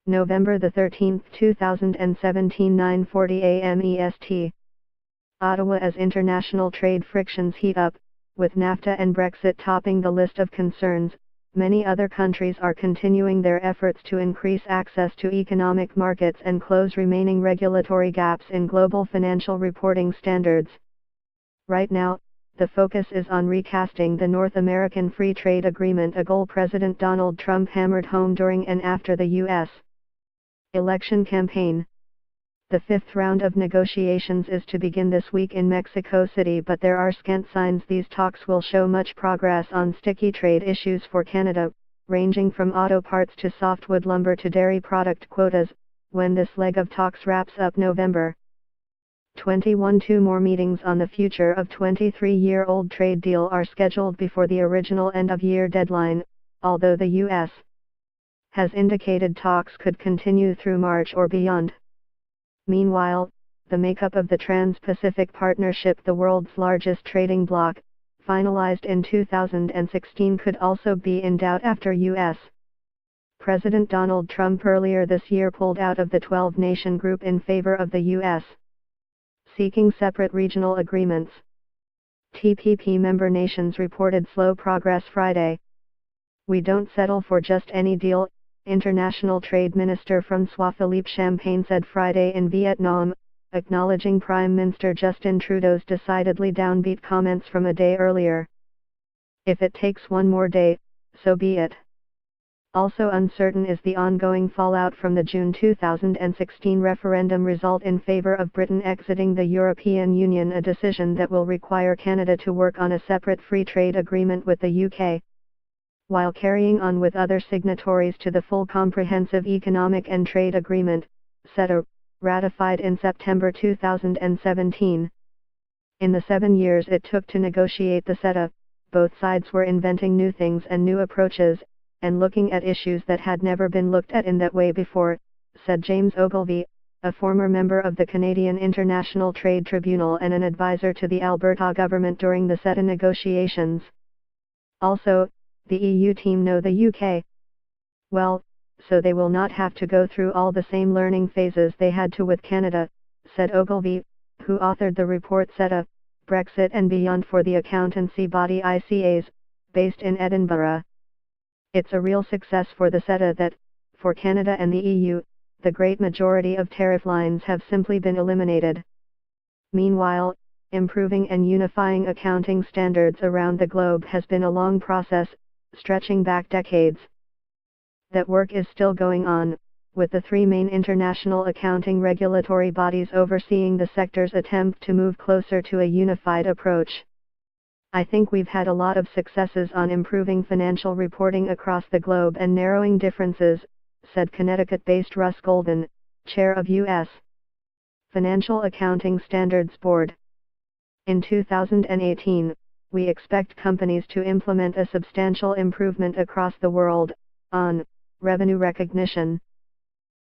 November 13, 2017, 9:40 a.m. EST. Ottawa as international trade frictions heat up, with NAFTA and Brexit topping the list of concerns. Many other countries are continuing their efforts to increase access to economic markets and close remaining regulatory gaps in global financial reporting standards. Right now, the focus is on recasting the North American Free Trade Agreement, a goal President Donald Trump hammered home during and after the U.S. election campaign. The fifth round of negotiations is to begin this week in Mexico City, but there are scant signs these talks will show much progress on sticky trade issues for Canada, ranging from auto parts to softwood lumber to dairy product quotas, when this leg of talks wraps up November 21. Two more meetings on the future of 23-year-old trade deal are scheduled before the original end-of-year deadline, although the U.S. has indicated talks could continue through March or beyond. Meanwhile, the makeup of the Trans-Pacific Partnership, the world's largest trading bloc, finalized in 2016, could also be in doubt after U.S. President Donald Trump earlier this year pulled out of the 12-nation group in favor of the U.S. seeking separate regional agreements. TPP member nations reported slow progress Friday. "We don't settle for just any deal," International Trade Minister François Philippe Champagne said Friday in Vietnam, acknowledging Prime Minister Justin Trudeau's decidedly downbeat comments from a day earlier. "If it takes one more day, so be it." Also uncertain is the ongoing fallout from the June 2016 referendum result in favor of Britain exiting the European Union, a decision that will require Canada to work on a separate free trade agreement with the UK, while carrying on with other signatories to the Full Comprehensive Economic and Trade Agreement, CETA, ratified in September 2017. In the 7 years it took to negotiate the CETA, both sides were inventing new things and new approaches, and looking at issues that had never been looked at in that way before, said James Ogilvy, a former member of the Canadian International Trade Tribunal and an advisor to the Alberta government during the CETA negotiations. Also, the EU team know the UK well, so they will not have to go through all the same learning phases they had to with Canada, said Ogilvy, who authored the report CETA, Brexit and Beyond for the accountancy body ICAs, based in Edinburgh. "It's a real success for the CETA that, for Canada and the EU, the great majority of tariff lines have simply been eliminated." Meanwhile, improving and unifying accounting standards around the globe has been a long process, stretching back decades. That work is still going on, with the three main international accounting regulatory bodies overseeing the sector's attempt to move closer to a unified approach. "I think we've had a lot of successes on improving financial reporting across the globe and narrowing differences," said Connecticut-based Russ Golden, chair of U.S. Financial Accounting Standards Board. "In 2018, we expect companies to implement a substantial improvement across the world, on revenue recognition,